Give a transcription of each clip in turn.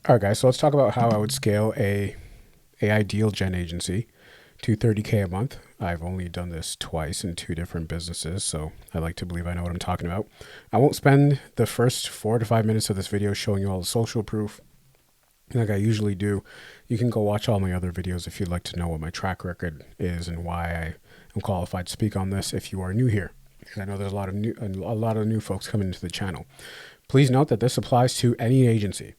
All right, guys. So let's talk about how I would scale a AI deal gen agency to 30K a month. I've only done this twice in two different businesses, so I like to believe I know what I'm talking about. I won't spend the first 4 to 5 minutes of this video showing you all the social proof like I usually do. You can go watch all my other videos if you'd like to know what my track record is and why I am qualified to speak on this if you are new here. Because I know there's a lot of new folks coming into the channel. Please note that this applies to any agency.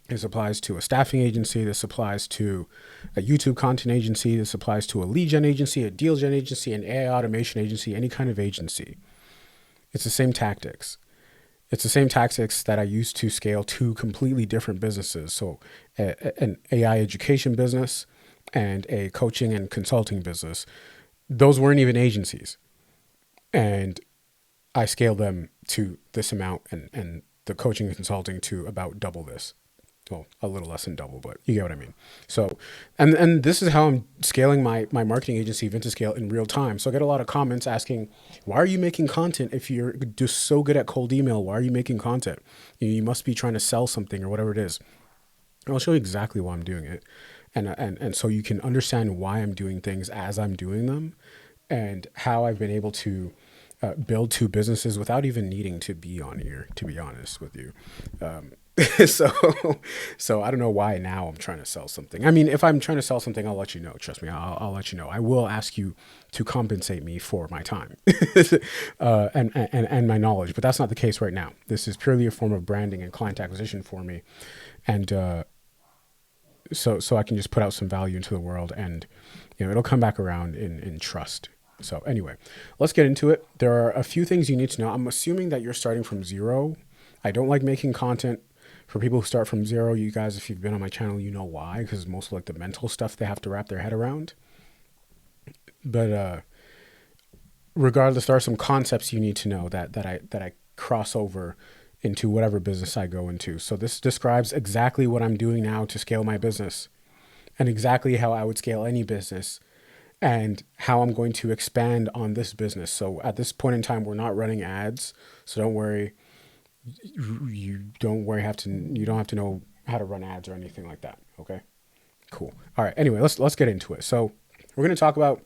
This applies to a staffing agency. This applies to a YouTube content agency. This applies to a lead gen agency, a deal gen agency, an AI automation agency, any kind of agency. It's the same tactics. It's the same tactics that I used to scale two completely different businesses. So an AI education business and a coaching and consulting business. Those weren't even agencies. And I scaled them to this amount and the coaching and consulting to about double this. Well, a little less than double, but you get what I mean. So, and this is how I'm scaling my marketing agency, Scale, in real time. So I get a lot of comments asking, why are you making content if you're just so good at cold email? Why are you making content? You must be trying to sell something or whatever it is. And I'll show you exactly why I'm doing it. And so you can understand why I'm doing things as I'm doing them and how I've been able to build two businesses without even needing to be on here, to be honest with you. So I don't know why now I'm trying to sell something. I mean, if I'm trying to sell something, I'll let you know. Trust me, I'll let you know. I will ask you to compensate me for my time and my knowledge, but that's not the case right now. This is purely a form of branding and client acquisition for me. And so I can just put out some value into the world and, it'll come back around in trust. So anyway, let's get into it. There are a few things you need to know. I'm assuming that you're starting from zero. I don't like making content for people who start from zero. You guys, if you've been on my channel, you know why, because most of like the mental stuff they have to wrap their head around. But regardless, there are some concepts you need to know that I cross over into whatever business I go into. So this describes exactly what I'm doing now to scale my business and exactly how I would scale any business and how I'm going to expand on this business. So at this point in time, we're not running ads. So don't worry. You don't have to know how to run ads or anything like that. Okay, cool. All right. Anyway, let's get into it. So we're going to talk about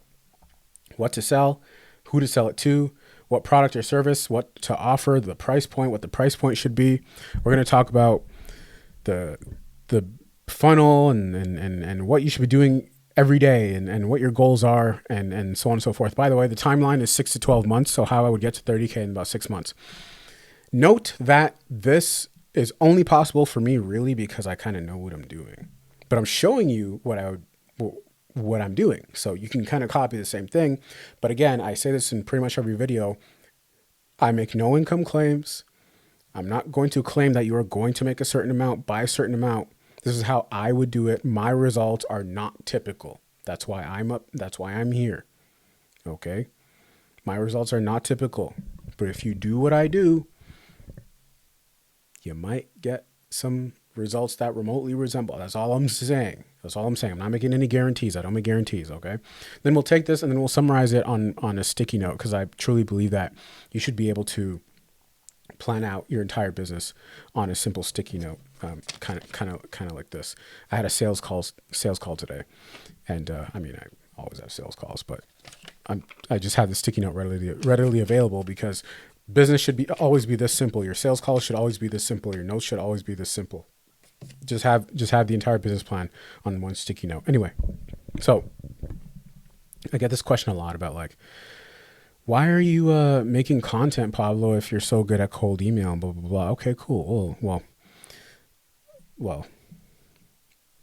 what to sell, who to sell it to, what product or service, what to offer, the price point, what the price point should be. We're going to talk about the funnel and what you should be doing every day and what your goals are and so on and so forth. By the way, the timeline is 6 to 12 months. So how I would get to 30K in about 6 months. Note that this is only possible for me really because I kind of know what I'm doing, but I'm showing you what I'm doing. So you can kind of copy the same thing. But again, I say this in pretty much every video. I make no income claims. I'm not going to claim that you are going to make a certain amount by a certain amount. This is how I would do it. My results are not typical. That's why I'm here. Okay. My results are not typical, but if you do what I do, you might get some results that remotely resemble. That's all I'm saying. I'm not making any guarantees. I don't make guarantees. Okay. Then we'll take this and then we'll summarize it on a sticky note. Cause I truly believe that you should be able to plan out your entire business on a simple sticky note. Kind of like this. I had a sales call today and, I always have sales calls, but I just have the sticky note readily available because business should always be this simple. Your sales calls should always be this simple. Your notes should always be this simple. Just have the entire business plan on one sticky note. Anyway, so I get this question a lot about like, why are you making content, Pablo, if you're so good at cold email and blah, blah, blah. Okay, cool. Well,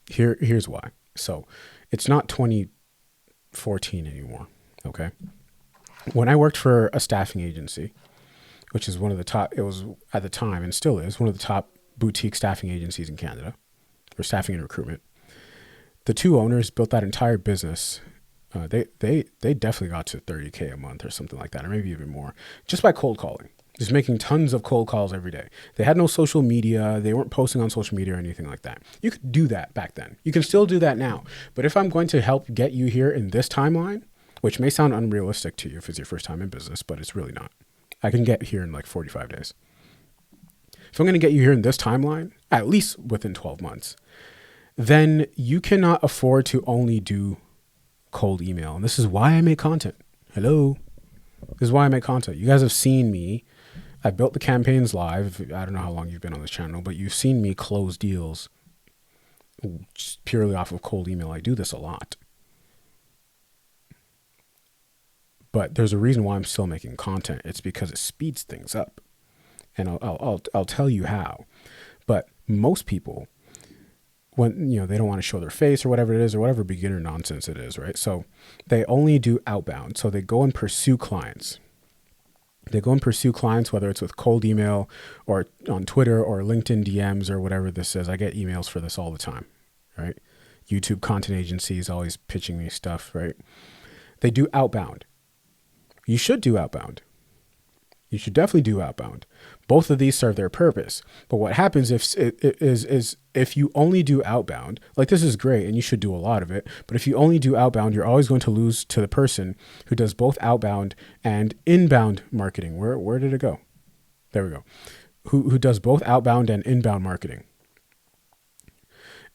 here's why. So it's not 2014 anymore. Okay. When I worked for a staffing agency, which is one of the top, it was at the time and still is one of the top boutique staffing agencies in Canada for staffing and recruitment. The two owners built that entire business. They definitely got to 30K a month or something like that, or maybe even more, just by cold calling, just making tons of cold calls every day. They had no social media. They weren't posting on social media or anything like that. You could do that back then. You can still do that now. But if I'm going to help get you here in this timeline, which may sound unrealistic to you if it's your first time in business, but it's really not. I can get here in like 45 days. if I'm going to get you here in this timeline, at least within 12 months, then you cannot afford to only do cold email. And this is why I make content. Hello. This is why I make content. You guys have seen me. I built the campaigns live. I don't know how long you've been on this channel, but you've seen me close deals just purely off of cold email. I do this a lot. But there's a reason why I'm still making content. It's because it speeds things up. And I'll tell you how. But most people, when they don't want to show their face or whatever it is, or whatever beginner nonsense it is, right? So they only do outbound. So they go and pursue clients. They go and pursue clients, whether it's with cold email or on Twitter or LinkedIn DMs or whatever this is. I get emails for this all the time, right? YouTube content agencies always pitching me stuff, right? They do outbound. You should do outbound. You should definitely do outbound. Both of these serve their purpose. But what happens if you only do outbound, like this is great and you should do a lot of it, but if you only do outbound, you're always going to lose to the person who does both outbound and inbound marketing. Where did it go? There we go. Who does both outbound and inbound marketing.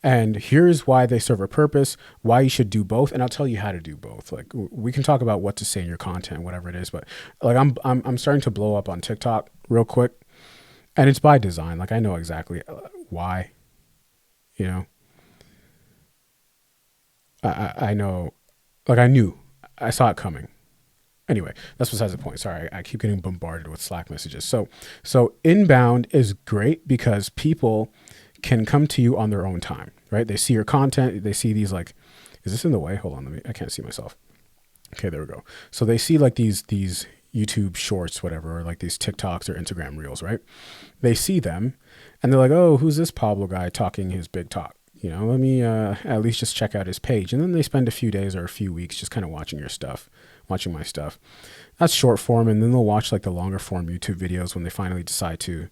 And here's why they serve a purpose, why you should do both. And I'll tell you how to do both. Like we can talk about what to say in your content, whatever it is, but like I'm starting to blow up on TikTok real quick, and it's by design. Like I know exactly why, I know, like I saw it coming. Anyway, that's besides the point. Sorry, I keep getting bombarded with Slack messages. So inbound is great because people can come to you on their own time, right? They see your content. They see these like, is this in the way? Hold on, I can't see myself. Okay, there we go. So they see like these YouTube shorts, whatever, or like these TikToks or Instagram reels, right? They see them and they're like, oh, who's this Pablo guy talking his big talk? Let me at least just check out his page. And then they spend a few days or a few weeks just kind of watching my stuff. That's short form. And then they'll watch like the longer form YouTube videos when they finally decide to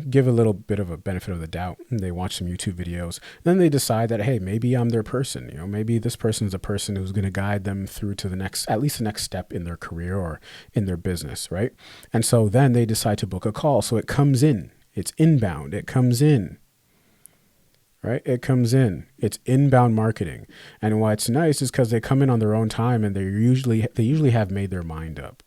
give a little bit of a benefit of the doubt. And they watch some YouTube videos. Then they decide that, hey, maybe I'm their person. Maybe this person's a person who's going to guide them through to at least the next step in their career or in their business, right? And so then they decide to book a call. So it comes in. It's inbound. It comes in, right? It comes in. It's inbound marketing. And why it's nice is because they come in on their own time and they usually have made their mind up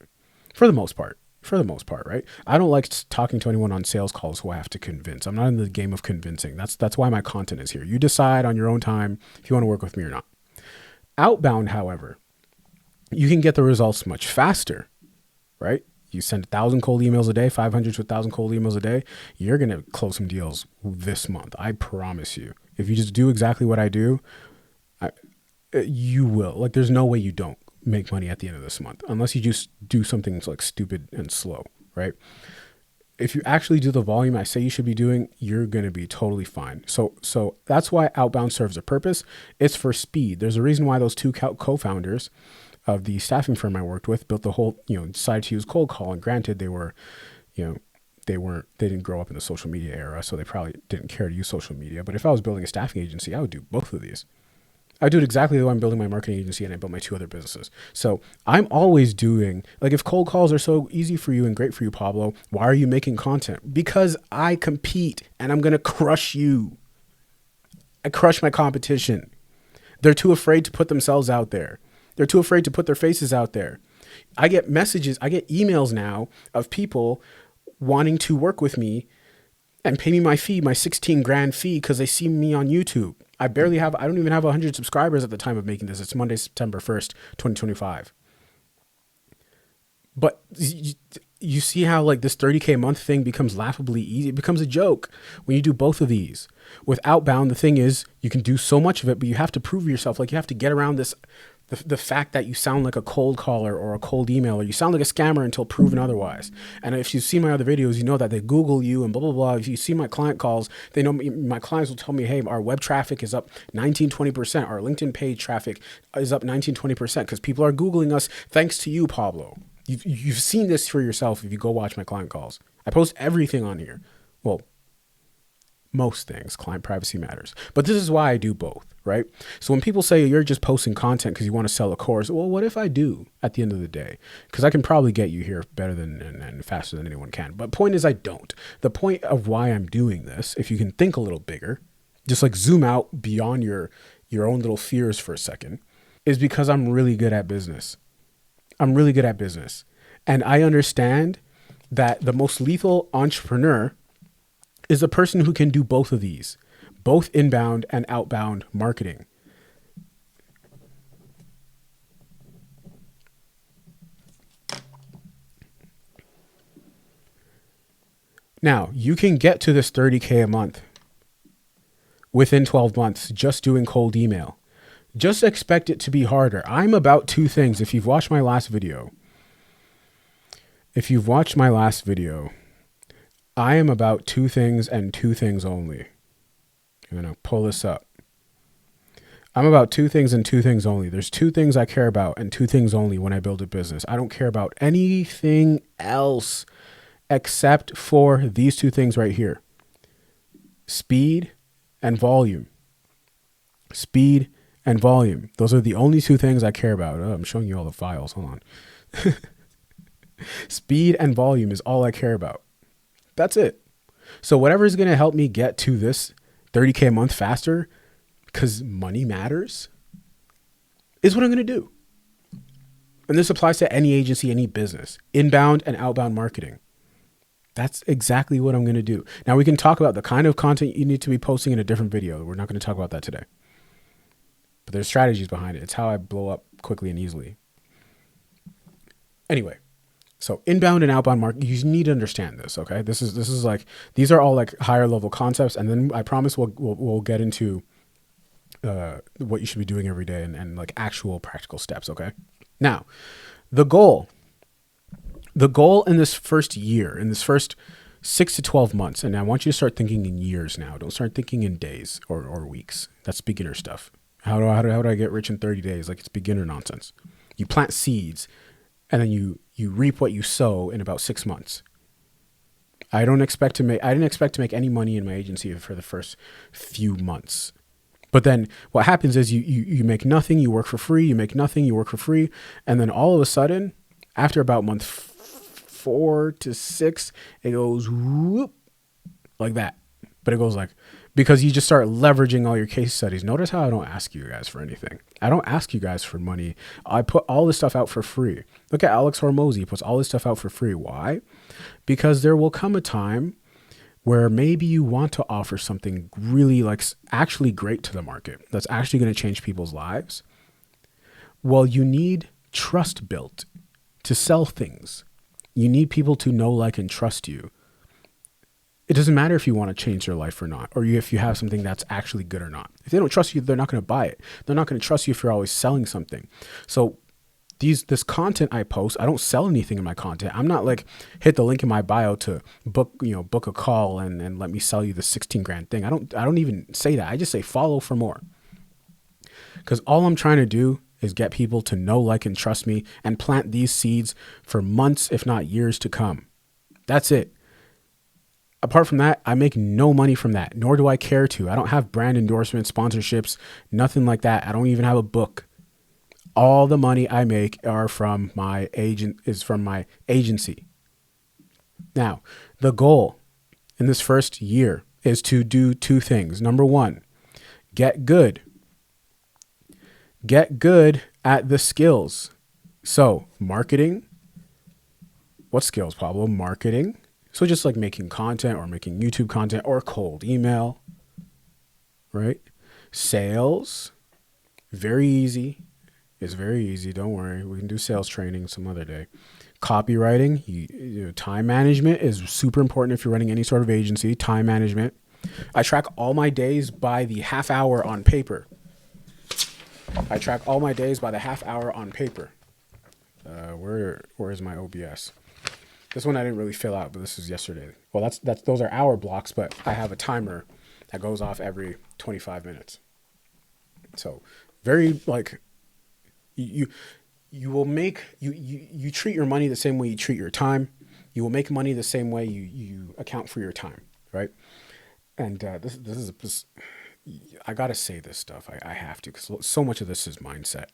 for the most part. Right? I don't like talking to anyone on sales calls who I have to convince. I'm not in the game of convincing. That's why my content is here. You decide on your own time if you want to work with me or not. Outbound, however, you can get the results much faster, right? You send 1,000 cold emails a day, 500 to 1,000 cold emails a day. You're going to close some deals this month. I promise you. If you just do exactly what I do, you will. Like, there's no way you don't make money at the end of this month, unless you just do something like stupid and slow, right? If you actually do the volume I say you should be doing, you're going to be totally fine. So that's why outbound serves a purpose. It's for speed. There's a reason why those two co-founders of the staffing firm I worked with built the whole, decided to use cold call. And granted, they didn't grow up in the social media era, so they probably didn't care to use social media. But if I was building a staffing agency, I would do both of these. I do it exactly the way I'm building my marketing agency and I built my two other businesses. So I'm always doing, like, if cold calls are so easy for you and great for you, Pablo, why are you making content? Because I compete and I'm going to crush you. I crush my competition. They're too afraid to put themselves out there. They're too afraid to put their faces out there. I get emails now of people wanting to work with me and pay me my fee, my 16 grand fee, because they see me on YouTube. I don't even have 100 subscribers at the time of making this. It's Monday, September 1st, 2025. But you see how like this 30K a month thing becomes laughably easy. It becomes a joke when you do both of these. With outbound, the thing is you can do so much of it, but you have to prove yourself. Like you have to get around this, the fact that you sound like a cold caller or a cold emailer. You sound like a scammer until proven otherwise. And if you see my other videos, you know that they Google you and blah, blah, blah. If you see my client calls, they know my clients will tell me, hey, our web traffic is up 19, 20%. Our LinkedIn page traffic is up 19, 20% because people are Googling us thanks to you, Pablo. You've seen this for yourself if you go watch my client calls. I post everything on here. Well, Most things, client privacy matters. But this is why I do both, right? So when people say you're just posting content because you want to sell a course, well, what if I do at the end of the day? Because I can probably get you here better than and faster than anyone can. But point is, I don't. The point of why I'm doing this, if you can think a little bigger, just like zoom out beyond your own little fears for a second, is because I'm really good at business. I'm really good at business. And I understand that the most lethal entrepreneur is the person who can do both of these, both inbound and outbound marketing. Now, you can get to this 30K a month within 12 months just doing cold email. Just expect it to be harder. I'm about two things. If you've watched my last video, I am about two things and two things only. I'm going to pull this up. I'm about two things and two things only. There's two things I care about and two things only when I build a business. I don't care about anything else except for these two things right here. Speed and volume. Speed and volume. Those are the only two things I care about. Oh, I'm showing you all the files. Hold on. Speed and volume is all I care about. That's it. So whatever is going to help me get to this 30K a month faster, because money matters, is what I'm going to do. And this applies to any agency, any business, inbound and outbound marketing. That's exactly what I'm going to do. Now we can talk about the kind of content you need to be posting in a different video. We're not going to talk about that today. But there's strategies behind it. It's how I blow up quickly and easily. Anyway, so inbound and outbound marketing, you need to understand this, okay? This is like, these are all like higher level concepts. And then I promise we'll get into what you should be doing every day and like actual practical steps, okay? Now, the goal in this first year, in this first 6 to 12 months, and I want you to start thinking in years now. Don't start thinking in days or weeks. That's beginner stuff. How do I get rich in 30 days? Like, it's beginner nonsense. You plant seeds and then you reap what you sow in about 6 months. I didn't expect to make any money in my agency for the first few months. But then what happens is you make nothing, you work for free, you make nothing, you work for free. And then all of a sudden, after about month 4 to 6, it goes whoop, like that. But it goes like, because you just start leveraging all your case studies. Notice how I don't ask you guys for anything. I don't ask you guys for money. I put all this stuff out for free. Look at Alex Hormozy. He puts all this stuff out for free. Why? Because there will come a time where maybe you want to offer something really like actually great to the market that's actually going to change people's lives. Well, you need trust built to sell things. You need people to know, like, and trust you. It doesn't matter if you want to change their life or not, or if you have something that's actually good or not. If they don't trust you, they're not going to buy it. They're not going to trust you if you're always selling something. So this content I post, I don't sell anything in my content. I'm not like, hit the link in my bio to book a call and let me sell you the 16 grand thing. I don't even say that. I just say follow for more. Because all I'm trying to do is get people to know, like, and trust me and plant these seeds for months, if not years to come. That's it. Apart from that, I make no money from that, nor do I care to. I don't have brand endorsements, sponsorships, nothing like that. I don't even have a book. All the money I make is from my agency. Now, the goal in this first year is to do two things. Number one, get good. Get good at the skills. So, marketing. What skills, Pablo? Marketing. So just like making content or making YouTube content or cold email, right? Sales, very easy. It's very easy. Don't worry. We can do sales training some other day. Copywriting, time management is super important if you're running any sort of agency. Time management. I track all my days by the half hour on paper. Where is my OBS? This one I didn't really fill out, but this is yesterday. Well, those are hour blocks, but I have a timer that goes off every 25 minutes. So very like you treat your money the same way you treat your time. You will make money the same way you account for your time, right? And I gotta say this stuff. I have to, because so much of this is mindset.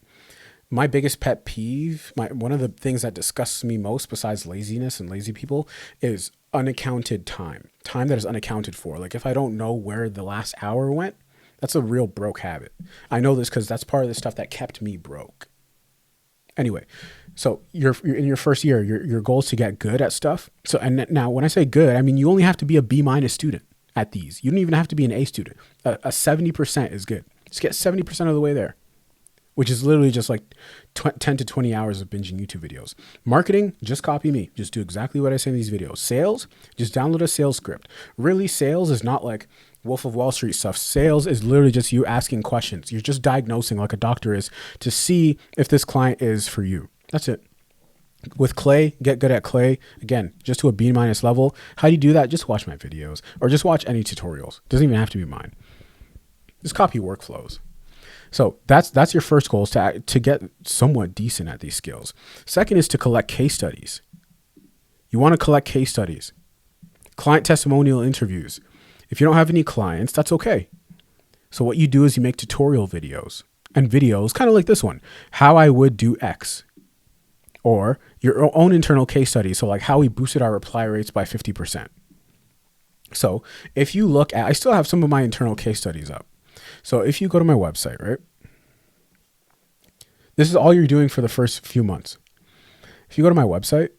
My biggest pet peeve, one of the things that disgusts me most, besides laziness and lazy people, is unaccounted time that is unaccounted for. Like if I don't know where the last hour went, that's a real broke habit. I know this because that's part of the stuff that kept me broke. Anyway, so you're in your first year. Your goal is to get good at stuff. So, and now when I say good, I mean you only have to be a B- student at these. You don't even have to be an A student. A 70% is good. Just get 70% of the way there, which is literally just like 10 to 20 hours of binging YouTube videos. Marketing, just copy me. Just do exactly what I say in these videos. Sales, just download a sales script. Really, sales is not like Wolf of Wall Street stuff. Sales is literally just you asking questions. You're just diagnosing like a doctor is to see if this client is for you. That's it. With clay, get good at clay. Again, just to a B- level. How do you do that? Just watch my videos or just watch any tutorials. Doesn't even have to be mine. Just copy workflows. So that's your first goal, is to get somewhat decent at these skills. Second is to collect case studies. You want to collect case studies, client testimonial interviews. If you don't have any clients, that's okay. So what you do is you make tutorial videos, and videos kind of like this one, how I would do X, or your own internal case study. So like how we boosted our reply rates by 50%. So if you look at, I still have some of my internal case studies up. So if you go to my website, right, this is all you're doing for the first few months. If you go to my website,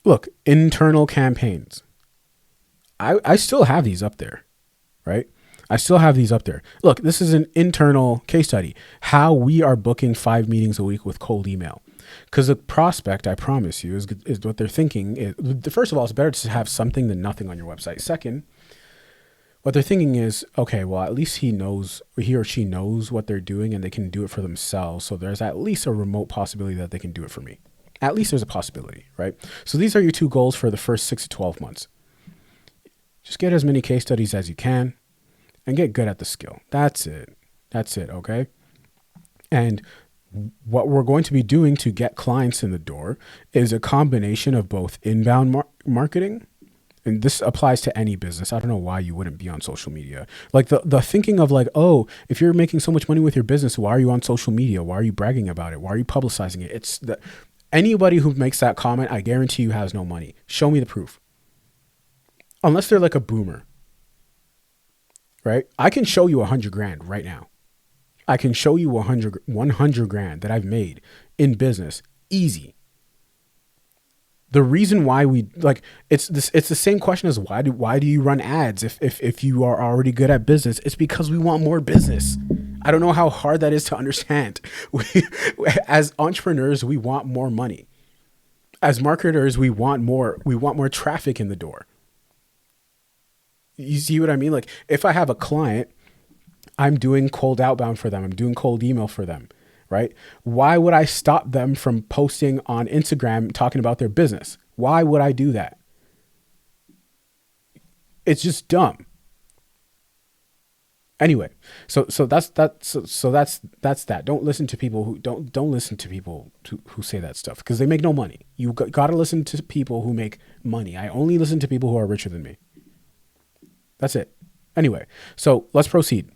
look, internal campaigns. I still have these up there, right? I still have these up there. Look, this is an internal case study. How we are booking 5 meetings a week with cold email. Because the prospect, I promise you, is what they're thinking. First of all, it's better to have something than nothing on your website. Second, what they're thinking is, okay, well, at least he or she knows what they're doing and they can do it for themselves. So there's at least a remote possibility that they can do it for me. At least there's a possibility, right? So these are your 2 goals for the first 6 to 12 months. Just get as many case studies as you can and get good at the skill. That's it, okay? And what we're going to be doing to get clients in the door is a combination of both inbound marketing. And this applies to any business. I don't know why you wouldn't be on social media. Like the thinking of like, oh, if you're making so much money with your business, why are you on social media? Why are you bragging about it? Why are you publicizing it? It's anybody who makes that comment, I guarantee you has no money. Show me the proof. Unless they're like a boomer, right? I can show you 100 grand right now. I can show you 100 grand that I've made in business. Easy. The reason why we like it's the same question as why do you run ads if you are already good at business? It's because we want more business. I don't know how hard that is to understand. As entrepreneurs, we want more money. As marketers, we want more traffic in the door. You see what I mean? Like if I have a client, I'm doing cold outbound for them. I'm doing cold email for them. Right? Why would I stop them from posting on Instagram talking about their business? Why would I do that? It's just dumb. Anyway, so that's that. So that's that. Don't listen to people who say that stuff because they make no money. You got to listen to people who make money. I only listen to people who are richer than me. That's it. Anyway, so let's proceed.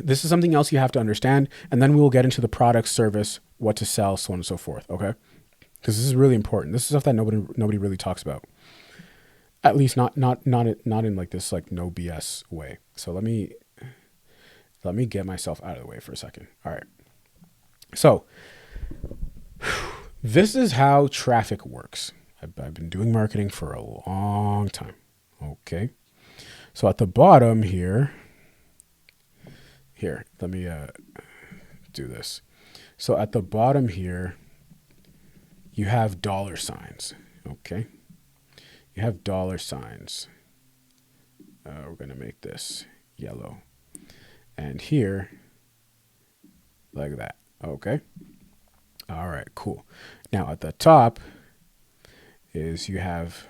This is something else you have to understand, and then we will get into the product, service, what to sell, so on and so forth. Okay, because this is really important. This is stuff that nobody really talks about. At least not in like this like no BS way. So let me get myself out of the way for a second. All right. So this is how traffic works. I've been doing marketing for a long time. Okay. So at the bottom here. Here, let me do this. So at the bottom here, you have dollar signs, okay? You have dollar signs. We're going to make this yellow. And here, like that, okay? All right, cool. Now at the top is you have,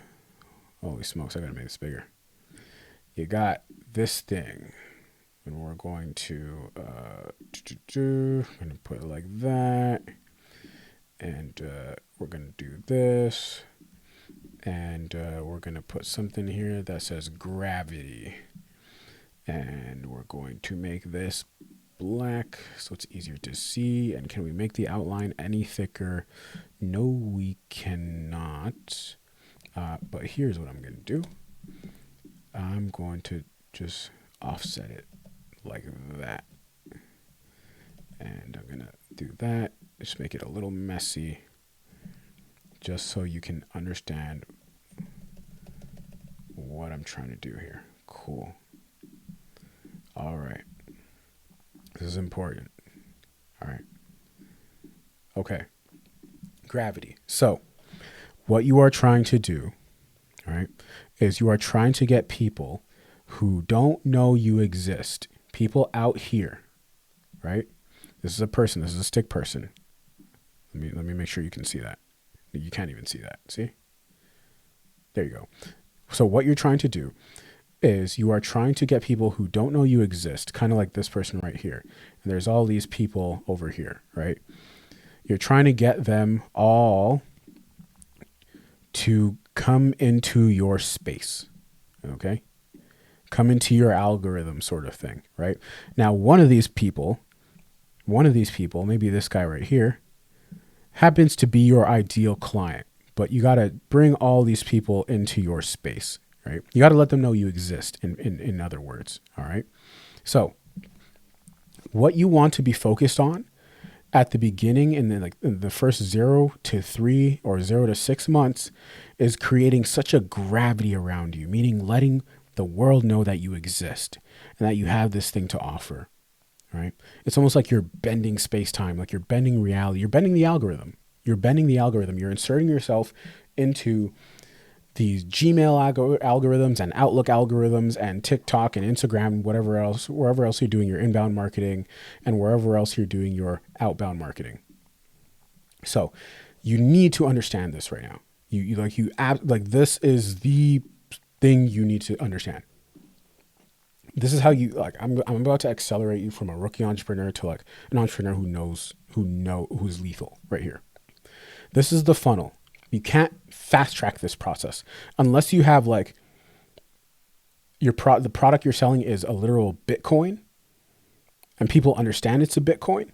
holy smokes, I got to make this bigger. You got this thing. And we're going to put it like that. And we're going to do this. And we're going to put something here that says gravity. And we're going to make this black so it's easier to see. And can we make the outline any thicker? No, we cannot. But here's what I'm going to do. I'm going to just offset it like that. And I'm going to do that. Just make it a little messy, just so you can understand what I'm trying to do here. Cool. All right. This is important. All right. Okay. Gravity. So what you are trying to do, all right, is you are trying to get people who don't know you exist, people out here, right? This is a person. This is a stick person. Let me make sure you can see that. You can't even see that. See? There you go. So what you're trying to do is you are trying to get people who don't know you exist, kind of like this person right here. And there's all these people over here, right? You're trying to get them all to come into your space, okay? Come into your algorithm sort of thing, right? Now, one of these people, maybe this guy right here, happens to be your ideal client, but you got to bring all these people into your space, right? You got to let them know you exist, in other words, all right? So what you want to be focused on at the beginning and then like in the first 0 to 3 or 0 to 6 months is creating such a gravity around you, meaning letting the world know that you exist and that you have this thing to offer, right? It's almost like you're bending space-time, like you're bending reality. You're bending the algorithm. You're inserting yourself into these Gmail algorithms and Outlook algorithms and TikTok and Instagram, wherever else you're doing your inbound marketing and wherever else you're doing your outbound marketing. So you need to understand this right now. This is the thing you need to understand. This is how I'm about to accelerate you from a rookie entrepreneur to like an entrepreneur who's lethal right here. This is the funnel. You can't fast track this process unless you have like the product you're selling is a literal Bitcoin and people understand it's a Bitcoin.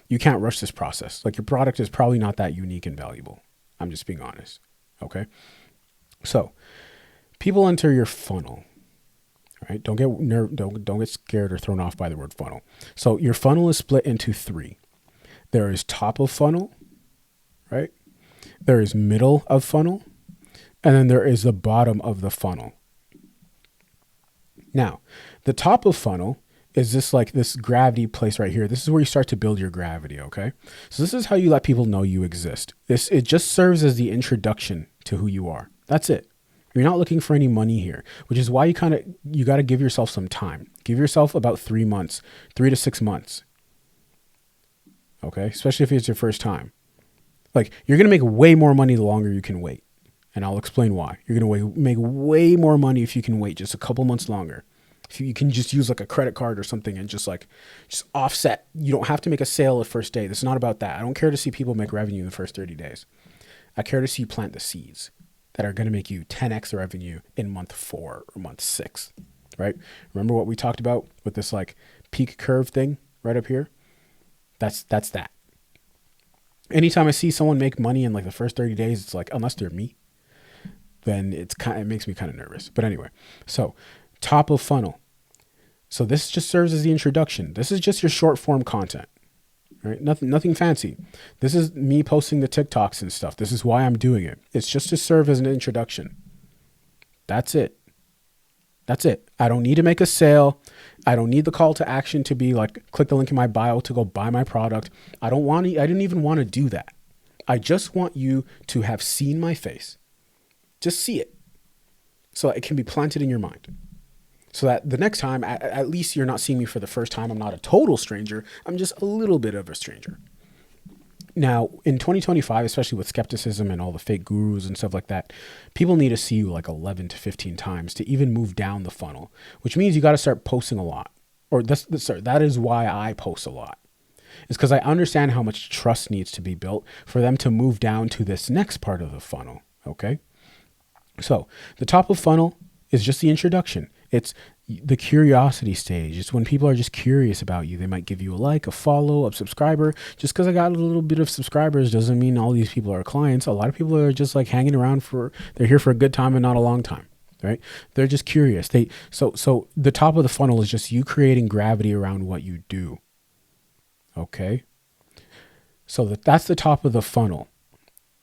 You can't rush this process. Like your product is probably not that unique and valuable. I'm just being honest. Okay. So people enter your funnel, right? Don't get scared or thrown off by the word funnel. So your funnel is split into 3. There is top of funnel, right? There is middle of funnel, and then there is the bottom of the funnel. Now, the top of funnel is this gravity place right here. This is where you start to build your gravity, okay? So this is how you let people know you exist. It just serves as the introduction to who you are. That's it. You're not looking for any money here, which is why you got to give yourself some time. Give yourself about 3 months, 3 to 6 months. Okay? Especially if it's your first time. Like you're going to make way more money the longer you can wait. And I'll explain why. You're going to make way more money if you can wait just a couple months longer. If you can just use like a credit card or something and just offset. You don't have to make a sale the first day. This is not about that. I don't care to see people make revenue in the first 30 days. I care to see you plant the seeds that are going to make you 10x the revenue in month 4 or month 6, right? Remember what we talked about with this like peak curve thing right up here? That's that. Anytime I see someone make money in like the first 30 days, it's like, unless they're me, then it makes me kind of nervous. But anyway, so top of funnel. So this just serves as the introduction. This is just your short form content, right? Nothing fancy. This is me posting the TikToks and stuff. This is why I'm doing it. It's just to serve as an introduction. That's it. I don't need to make a sale. I don't need the call to action to be like, click the link in my bio to go buy my product. I didn't even want to do that. I just want you to have seen my face. Just see it. So it can be planted in your mind. So that the next time, at least you're not seeing me for the first time. I'm not a total stranger. I'm just a little bit of a stranger. Now, in 2025, especially with skepticism and all the fake gurus and stuff like that, people need to see you like 11 to 15 times to even move down the funnel, which means you got to start posting a lot. That is why I post a lot. It's because I understand how much trust needs to be built for them to move down to this next part of the funnel, okay? So the top of funnel is just the introduction. It's the curiosity stage. It's when people are just curious about you. They might give you a like, a follow, a subscriber. Just because I got a little bit of subscribers doesn't mean all these people are clients. A lot of people are just like hanging around they're here for a good time and not a long time, right? They're just curious. So the top of the funnel is just you creating gravity around what you do. Okay. So that's the top of the funnel.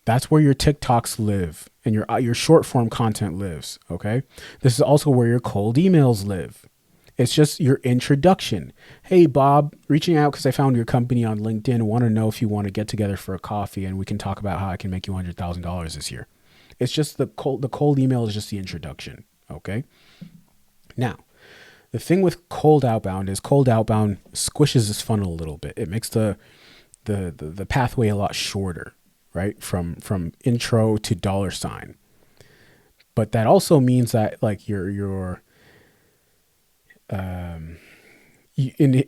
That's where your TikToks live and your short form content lives. Okay. This is also where your cold emails live. It's just your introduction. Hey, Bob, reaching out because I found your company on LinkedIn. Want to know if you want to get together for a coffee and we can talk about how I can make you $100,000 this year. It's just the cold email is just the introduction. Okay. Now, the thing with cold outbound is cold outbound squishes this funnel a little bit. It makes the pathway a lot shorter. Right? From intro to dollar sign. But that also means that like in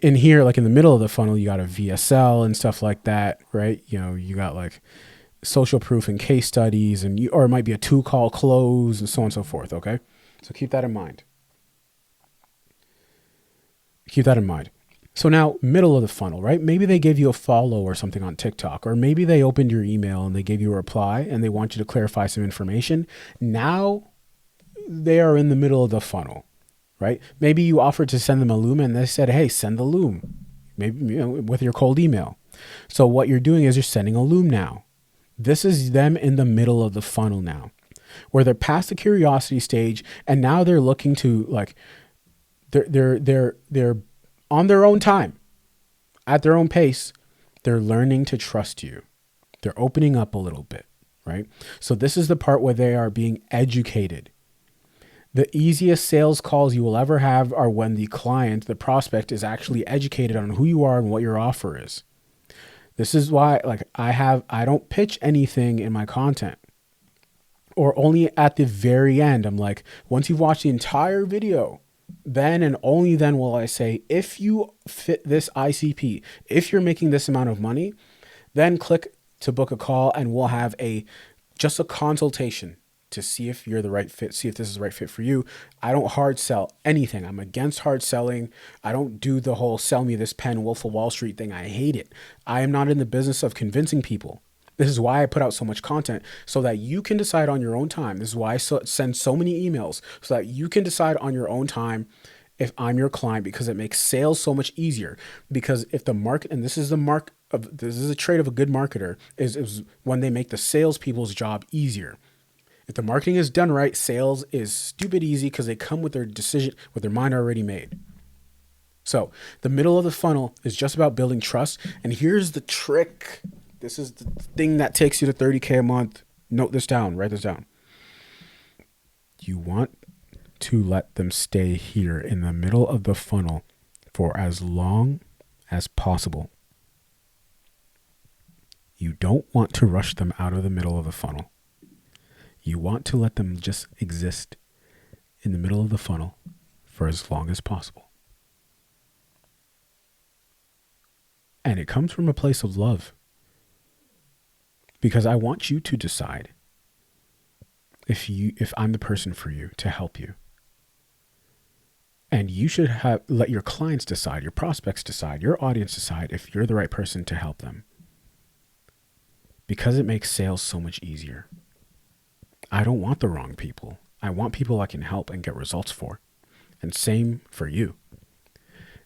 here, like in the middle of the funnel, you got a VSL and stuff like that, right? You know, you got like social proof and case studies or it might be a 2-call close and so on and so forth. Okay. So keep that in mind. So now middle of the funnel, right? Maybe they gave you a follow or something on TikTok, or maybe they opened your email and they gave you a reply and they want you to clarify some information. Now they are in the middle of the funnel, right? Maybe you offered to send them a loom and they said, hey, send the loom, maybe with your cold email. So what you're doing is you're sending a loom now. This is them in the middle of the funnel now, where they're past the curiosity stage and now they're looking to like, they're on their own time, at their own pace, they're learning to trust you. They're opening up a little bit, right? So this is the part where they are being educated. The easiest sales calls you will ever have are when the client, the prospect, is actually educated on who you are and what your offer is. This is why I don't pitch anything in my content, or only at the very end. I'm like, once you've watched the entire video, then and only then will I say, if you fit this ICP, if you're making this amount of money, then click to book a call and we'll have just a consultation to see if you're the right fit, see if this is the right fit for you. I don't hard sell anything. I'm against hard selling. I don't do the whole sell me this pen, Wolf of Wall Street thing. I hate it. I am not in the business of convincing people. This is why I put out so much content, so that you can decide on your own time. This is why I send so many emails, so that you can decide on your own time if I'm your client, because it makes sales so much easier. Because if the market, and this is a trait of a good marketer, is when they make the salespeople's job easier. If the marketing is done right, sales is stupid easy because they come with their decision, with their mind already made. So the middle of the funnel is just about building trust. And here's the trick. This is the thing that takes you to 30K a month. Note this down, write this down. You want to let them stay here in the middle of the funnel for as long as possible. You don't want to rush them out of the middle of the funnel. You want to let them just exist in the middle of the funnel for as long as possible. And it comes from a place of love. Because I want you to decide if I'm the person for you to help you. And you should let your clients decide, your prospects decide, your audience decide if you're the right person to help them. Because it makes sales so much easier. I don't want the wrong people. I want people I can help and get results for. And same for you.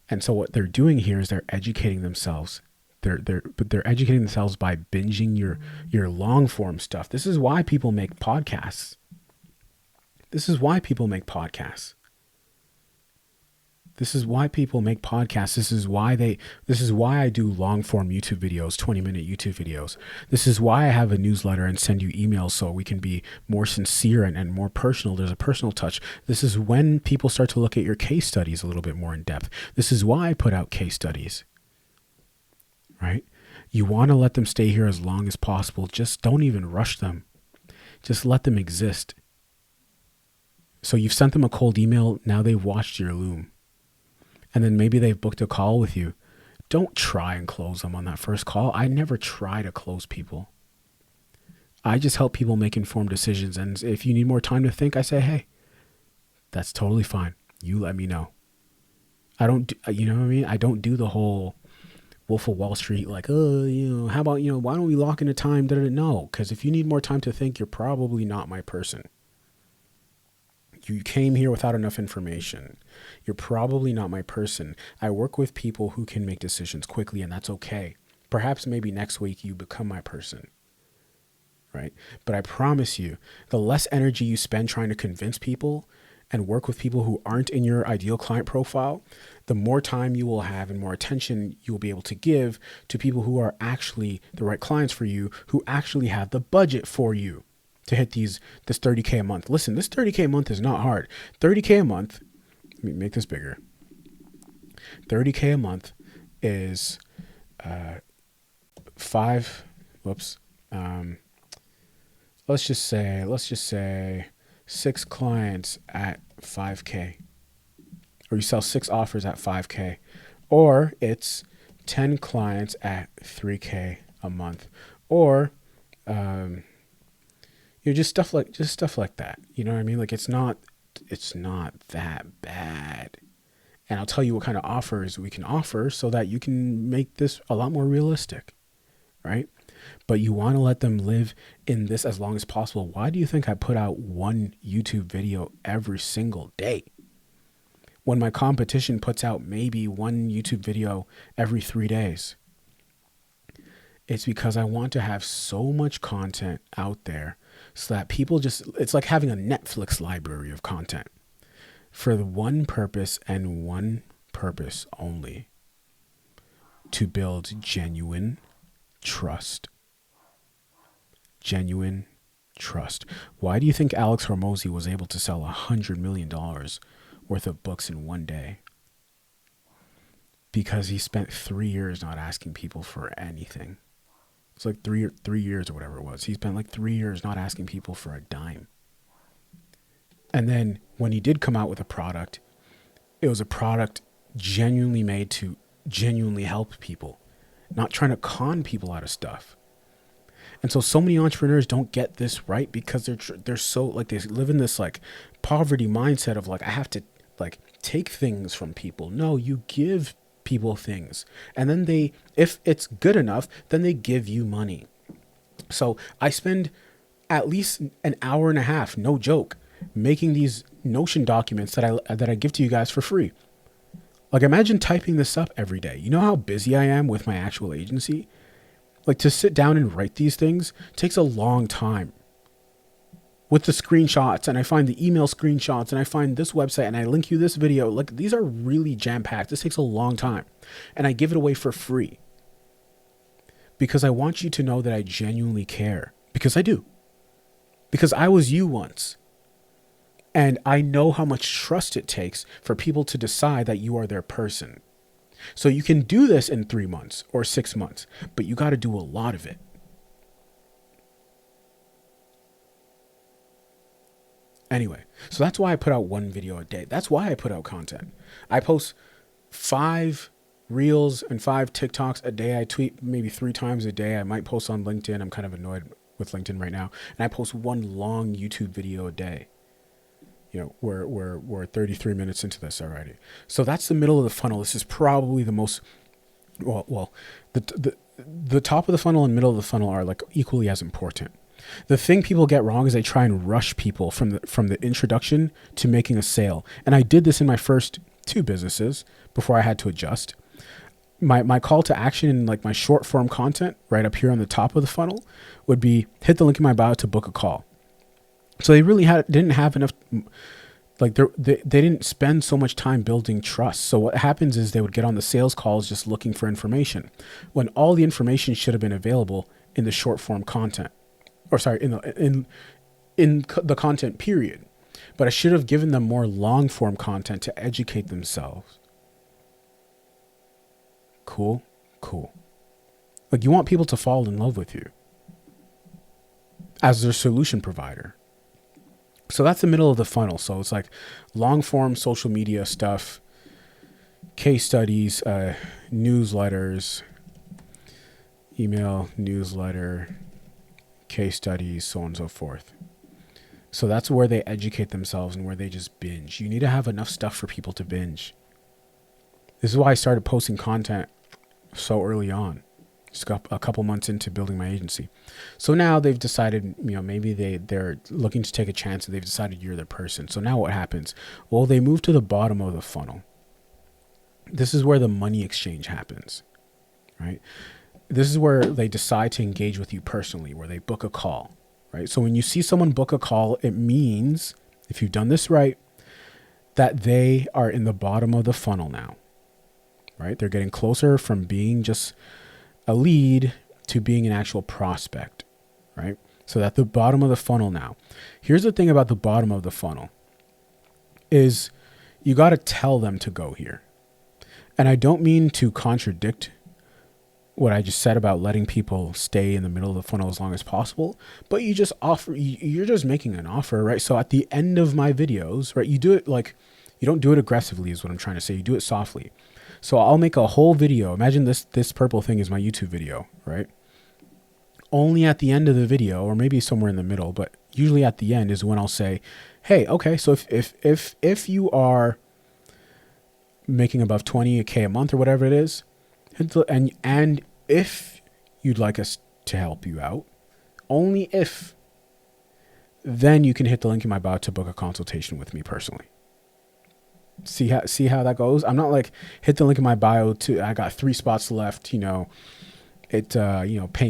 And so what they're doing here is they're educating themselves. They're educating themselves by binging your long form stuff. This is why people make podcasts. This is why I do long form YouTube videos, 20-minute YouTube videos. This is why I have a newsletter and send you emails so we can be more sincere and more personal. There's a personal touch. This is when people start to look at your case studies a little bit more in depth. This is why I put out case studies. Right? You want to let them stay here as long as possible. Just don't even rush them. Just let them exist. So you've sent them a cold email. Now they've watched your loom. And then maybe they've booked a call with you. Don't try and close them on that first call. I never try to close people. I just help people make informed decisions. And if you need more time to think, I say, hey, that's totally fine. You let me know. I don't, you know what I mean? I don't do the whole Wolf of Wall Street, like, oh, how about, why don't we lock in a time? No, because if you need more time to think, you're probably not my person. You came here without enough information. You're probably not my person. I work with people who can make decisions quickly, and that's okay. Perhaps maybe next week you become my person, right? But I promise you, the less energy you spend trying to convince people and work with people who aren't in your ideal client profile, the more time you will have and more attention you will be able to give to people who are actually the right clients for you, who actually have the budget for you to hit this 30K a month. Listen, this 30K a month is not hard. 30K a month, let me make this bigger. 30K a month is let's just say 6 clients at 5K, or you sell 6 offers at 5K, or it's 10 clients at 3K a month, or just stuff like that. You know what I mean? Like it's not that bad. And I'll tell you what kind of offers we can offer so that you can make this a lot more realistic, right? But you want to let them live in this as long as possible. Why do you think I put out one YouTube video every single day when my competition puts out maybe one YouTube video every 3 days? It's because I want to have so much content out there so that people it's like having a Netflix library of content for the one purpose and one purpose only: to build genuine trust. Genuine trust. Why do you think Alex Hormozy was able to sell $100 million worth of books in one day? Because he spent 3 years not asking people for anything. It's like three years or whatever it was. He spent like 3 years not asking people for a dime. And then when he did come out with a product, it was a product genuinely made to genuinely help people, not trying to con people out of stuff. And so many entrepreneurs don't get this right because they're so like, they live in this like poverty mindset of like, I have to like take things from people. No, you give people things, and then if it's good enough, then they give you money. So I spend at least an hour and a half, no joke, making these Notion documents that I give to you guys for free. Like imagine typing this up every day. You know how busy I am with my actual agency? Like to sit down and write these things takes a long time. With the screenshots, and I find the email screenshots, and I find this website, and I link you this video. Like these are really jam-packed. This takes a long time. And I give it away for free. Because I want you to know that I genuinely care. Because I do. Because I was you once. And I know how much trust it takes for people to decide that you are their person. So you can do this in 3 months or 6 months, but you got to do a lot of it. Anyway, so that's why I put out one video a day. That's why I put out content. I post 5 Reels and 5 TikToks a day. I tweet maybe 3 times a day. I might post on LinkedIn. I'm kind of annoyed with LinkedIn right now. And I post one long YouTube video a day. We're 33 minutes into this already. So that's the middle of the funnel. This is probably the most, the top of the funnel and middle of the funnel are like equally as important. The thing people get wrong is they try and rush people from the introduction to making a sale. And I did this in my first 2 businesses before I had to adjust. My call to action in like my short form content right up here on the top of the funnel would be hit the link in my bio to book a call. So they really didn't have enough, like they didn't spend so much time building trust. So what happens is they would get on the sales calls just looking for information when all the information should have been available in the short form content, or sorry, in the content period. But I should have given them more long form content to educate themselves. Cool. Like you want people to fall in love with you as their solution provider. So that's the middle of the funnel. So it's like long form social media stuff, case studies, newsletters, email, newsletter, case studies, so on and so forth. So that's where they educate themselves and where they just binge. You need to have enough stuff for people to binge. This is why I started posting content so early on, just a couple months into building my agency. So now they've decided, maybe they're looking to take a chance and they've decided you're their person. So now what happens? Well, they move to the bottom of the funnel. This is where the money exchange happens, right? This is where they decide to engage with you personally, where they book a call, right? So when you see someone book a call, it means, if you've done this right, that they are in the bottom of the funnel now, right? They're getting closer from being just a lead to being an actual prospect, right? So at the bottom of the funnel now. Here's the thing about the bottom of the funnel is you got to tell them to go here. And I don't mean to contradict what I just said about letting people stay in the middle of the funnel as long as possible, but you just offer, you're just making an offer, right? So at the end of my videos, right, you do it like, you don't do it aggressively is what I'm trying to say. You do it softly. So I'll make a whole video. Imagine this purple thing is my YouTube video, right? Only at the end of the video, or maybe somewhere in the middle, but usually at the end is when I'll say, hey, okay, so if you are making above 20K a month or whatever it is, and if you'd like us to help you out, only if, then you can hit the link in my bio to book a consultation with me personally. See how that goes? I'm not like, hit the link in my bio I got 3 spots left, pay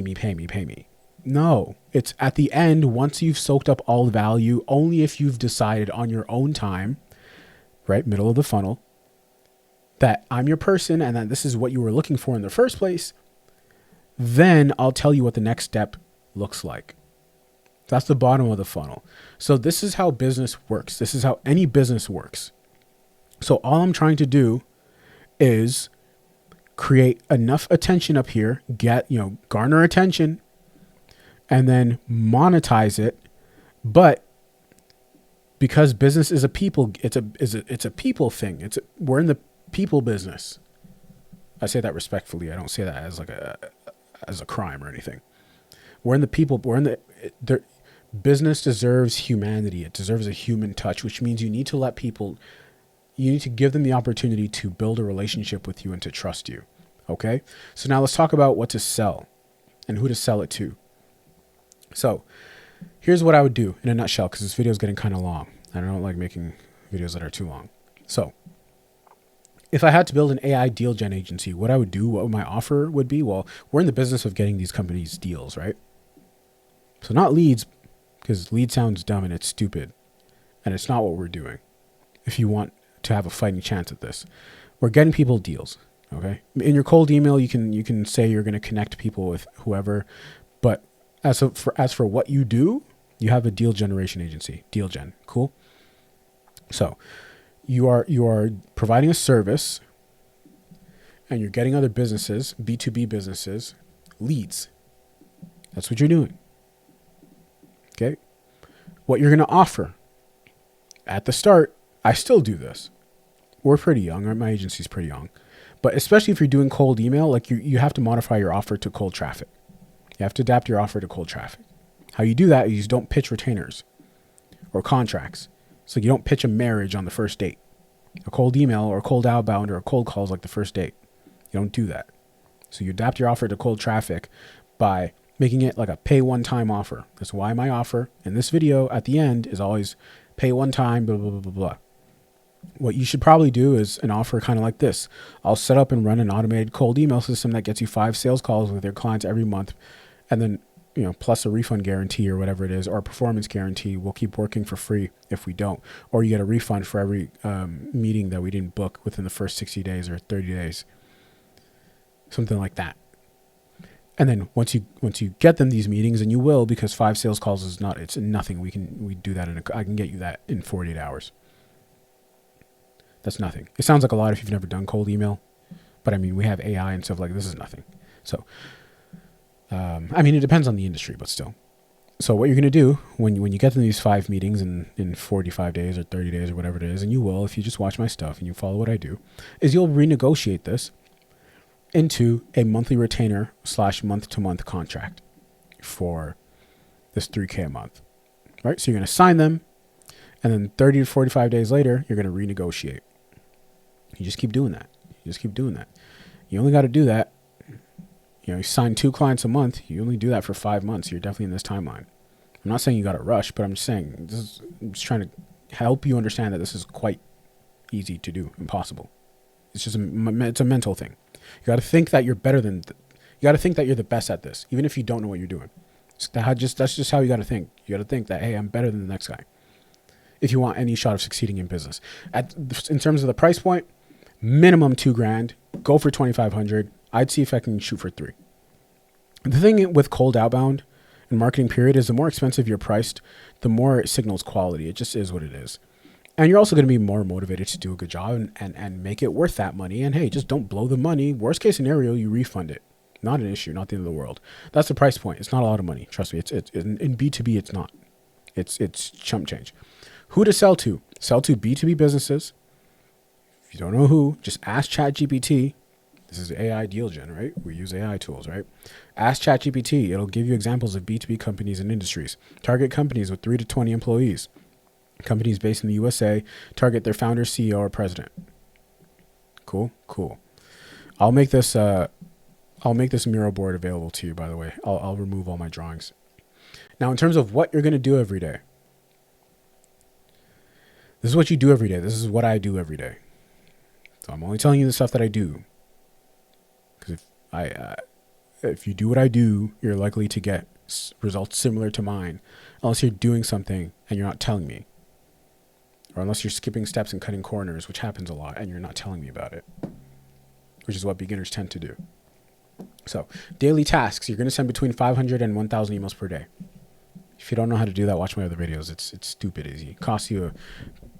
me. No, it's at the end, once you've soaked up all the value, only if you've decided on your own time, right, middle of the funnel, that I'm your person and that this is what you were looking for in the first place, then I'll tell you what the next step looks like. That's the bottom of the funnel. So this is how business works. This is how any business works. So all I'm trying to do is create enough attention up here, garner attention, and then monetize it. But because business is a people, it's a people thing. We're in the people business. I say that respectfully. I don't say that as as a crime or anything. We're in the people. Business deserves humanity. It deserves a human touch, which means you need to let people. You need to give them the opportunity to build a relationship with you and to trust you. Okay. So now let's talk about what to sell and who to sell it to. So here's what I would do in a nutshell, because this video is getting kind of long. I don't like making videos that are too long. So if I had to build an AI deal gen agency, what I would do, what my offer would be, well, we're in the business of getting these companies deals, right? So not leads, because lead sounds dumb and it's stupid. And it's not what we're doing. If you want to have a fighting chance at this, we're getting people deals. Okay. In your cold email, you can say you're going to connect people with whoever, but as for what you do, you have a deal generation agency, deal gen. Cool. So you are providing a service and you're getting other businesses, B2B businesses, leads. That's what you're doing. Okay. What you're going to offer at the start, I still do this. We're pretty young. My agency's pretty young. But especially if you're doing cold email, like you have to modify your offer to cold traffic. You have to adapt your offer to cold traffic. How you do that is you don't pitch retainers or contracts. So you don't pitch a marriage on the first date. A cold email or a cold outbound or a cold call is like the first date. You don't do that. So you adapt your offer to cold traffic by making it like a pay one time offer. That's why my offer in this video at the end is always pay one time, blah, blah, blah, blah, blah. What you should probably do is an offer kind of like this. I'll set up and run an automated cold email system that gets you 5 sales calls with your clients every month. And then, plus a refund guarantee or whatever it is, or a performance guarantee. We'll keep working for free if we don't. Or you get a refund for every meeting that we didn't book within the first 60 days or 30 days. Something like that. And then once you get them these meetings, and you will, because 5 sales calls it's nothing. We do that I can get you that in 48 hours. That's nothing. It sounds like a lot if you've never done cold email, but I mean, we have AI and stuff like this is nothing. So, it depends on the industry, but still. So what you're going to do when you get to these 5 meetings in 45 days or 30 days or whatever it is, and you will, if you just watch my stuff and you follow what I do, is you'll renegotiate this into a monthly retainer / month-to-month contract for this 3K a month, right? So you're going to sign them, and then 30 to 45 days later, you're going to renegotiate. You just keep doing that. You only got to do that. You sign 2 clients a month. You only do that for 5 months. You're definitely in this timeline. I'm not saying you got to rush, but I'm just saying I'm just trying to help you understand that this is quite easy to do, impossible. It's just it's a mental thing. You got to think that you're better than. You got to think that you're the best at this, even if you don't know what you're doing. That's just how you got to think. You got to think that, hey, I'm better than the next guy. If you want any shot of succeeding in business, in terms of the price point, minimum $2,000. Go for 2,500. I'd see if I can shoot for 3. The thing with cold outbound and marketing period is the more expensive you're priced, the more it signals quality. It just is what it is. And you're also going to be more motivated to do a good job and make it worth that money. And hey, just don't blow the money. Worst case scenario, you refund it. Not an issue, not the end of the world. That's the price point. It's not a lot of money. Trust me. It's in B2B, it's not. It's chump change. Who to sell to? Sell to B2B businesses. If you don't know who, just ask ChatGPT. This is AI deal gen, right? We use AI tools, right? Ask ChatGPT. It'll give you examples of B2B companies and industries. Target companies with 3 to 20 employees. Companies based in the USA. Target their founder, CEO, or president. Cool. I'll make this mural board available to you, by the way. I'll remove all my drawings. Now, in terms of what you're going to do every day. This is what you do every day. This is what I do every day. So I'm only telling you the stuff that I do. Because if you do what I do, you're likely to get results similar to mine. Unless you're doing something and you're not telling me. Or unless you're skipping steps and cutting corners, which happens a lot, and you're not telling me about it. Which is what beginners tend to do. So, daily tasks. You're going to send between 500 and 1,000 emails per day. If you don't know how to do that, watch my other videos. It's stupid easy. It costs you a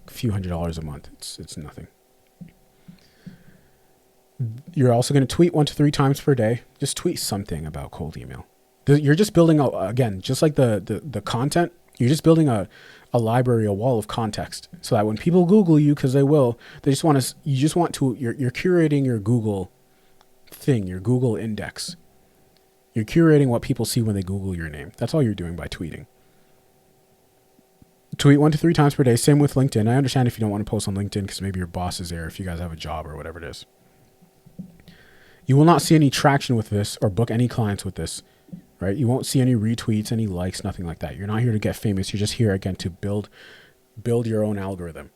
few $100s a month. It's nothing. You're also going to tweet 1 to 3 times per day. Just tweet something about cold email. You're just building again, just like the content, you're just building a library, a wall of context, so that when people Google you, because they will, you're curating your Google thing, your Google index. You're curating what people see when they Google your name. That's all you're doing by tweeting. Tweet 1 to 3 times per day. Same with LinkedIn. I understand if you don't want to post on LinkedIn because maybe your boss is there, if you guys have a job or whatever it is. You will not see any traction with this or book any clients with this, right? You won't see any retweets, any likes, nothing like that. You're not here to get famous. You're just here, again, to build your own algorithm.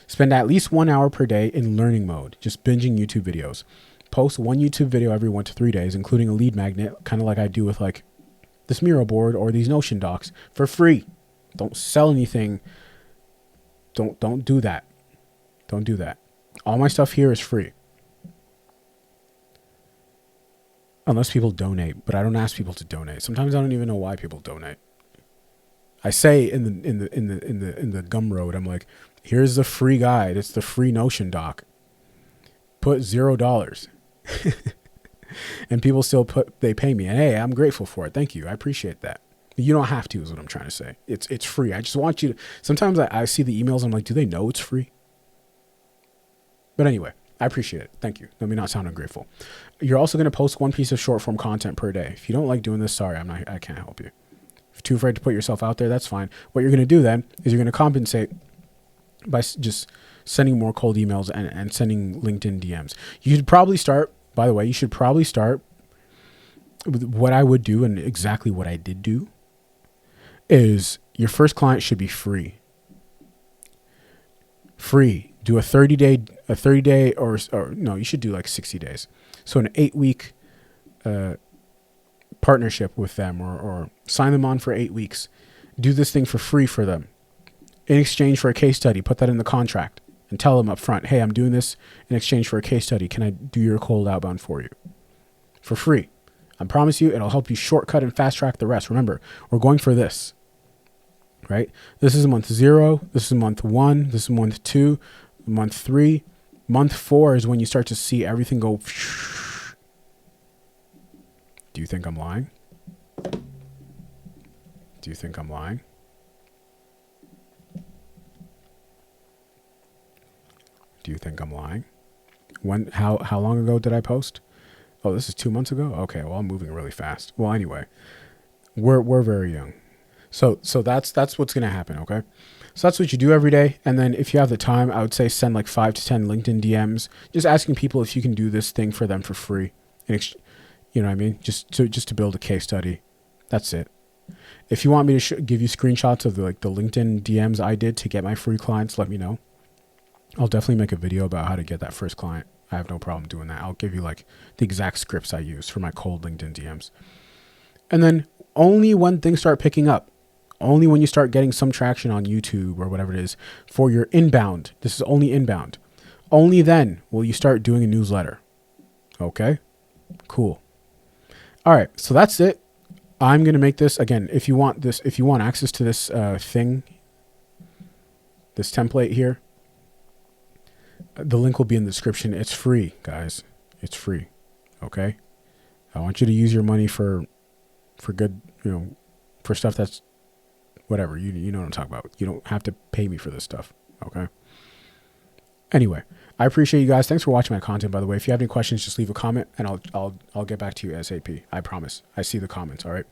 Spend at least 1 hour per day in learning mode, just binging YouTube videos. Post 1 YouTube video every 1 to 3 days, including a lead magnet, kind of like I do with like this Miro board or these Notion docs, for free. Don't sell anything. Don't do that. Don't do that. All my stuff here is free. Unless people donate, but I don't ask people to donate. Sometimes I don't even know why people donate. I say in the Gumroad, I'm like, here's the free guide. It's the free Notion doc. Put $0. And people still they pay me. And hey, I'm grateful for it. Thank you. I appreciate that. You don't have to, is what I'm trying to say. It's free. I just want you to, sometimes I see the emails. I'm like, do they know it's free? But anyway, I appreciate it. Thank you. Let me not sound ungrateful. You're also going to post 1 piece of short form content per day. If you don't like doing this, sorry, I can't help you. If you're too afraid to put yourself out there, that's fine. What you're going to do then is you're going to compensate by just sending more cold emails and sending LinkedIn DMs. You should probably start, by the way, with what I would do, and exactly what I did do, is your first client should be free. Free. Do a 30 day or no, you should do like 60 days. So an 8-week partnership with them, or sign them on for 8 weeks. Do this thing for free for them. In exchange for a case study, put that in the contract and tell them up front, hey, I'm doing this in exchange for a case study. Can I do your cold outbound for you? For free. I promise you, it'll help you shortcut and fast track the rest. Remember, we're going for this, right? This is month 0. This is month 1. This is month 2. Month 3. Month 4 is when you start to see everything go. Do you think I'm lying? Do you think I'm lying? Do you think I'm lying? How long ago did I post? Oh, this is 2 months ago? Okay, well, I'm moving really fast. Well, anyway, We're very young. So that's what's gonna happen, okay? So that's what you do every day. And then if you have the time, I would say send like 5 to 10 LinkedIn DMs, just asking people if you can do this thing for them for free. You know what I mean? Just to build a case study. That's it. If you want me to give you screenshots of the LinkedIn DMs I did to get my free clients, let me know. I'll definitely make a video about how to get that first client. I have no problem doing that. I'll give you like the exact scripts I use for my cold LinkedIn DMs. And then only when things start picking up, only when you start getting some traction on YouTube or whatever it is for your inbound, this is only inbound, only then will you start doing a newsletter. Okay? Cool. All right. So that's it. I'm going to make this again. If you want access to this thing, this template here, the link will be in the description. It's free, guys. It's free. Okay. I want you to use your money for good, for stuff that's whatever. You know what I'm talking about. You don't have to pay me for this stuff. Okay. Anyway, I appreciate you guys. Thanks for watching my content, by the way. If you have any questions, just leave a comment and I'll get back to you ASAP. I promise. I see the comments. All right.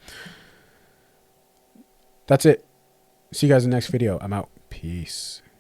That's it. See you guys in the next video. I'm out. Peace.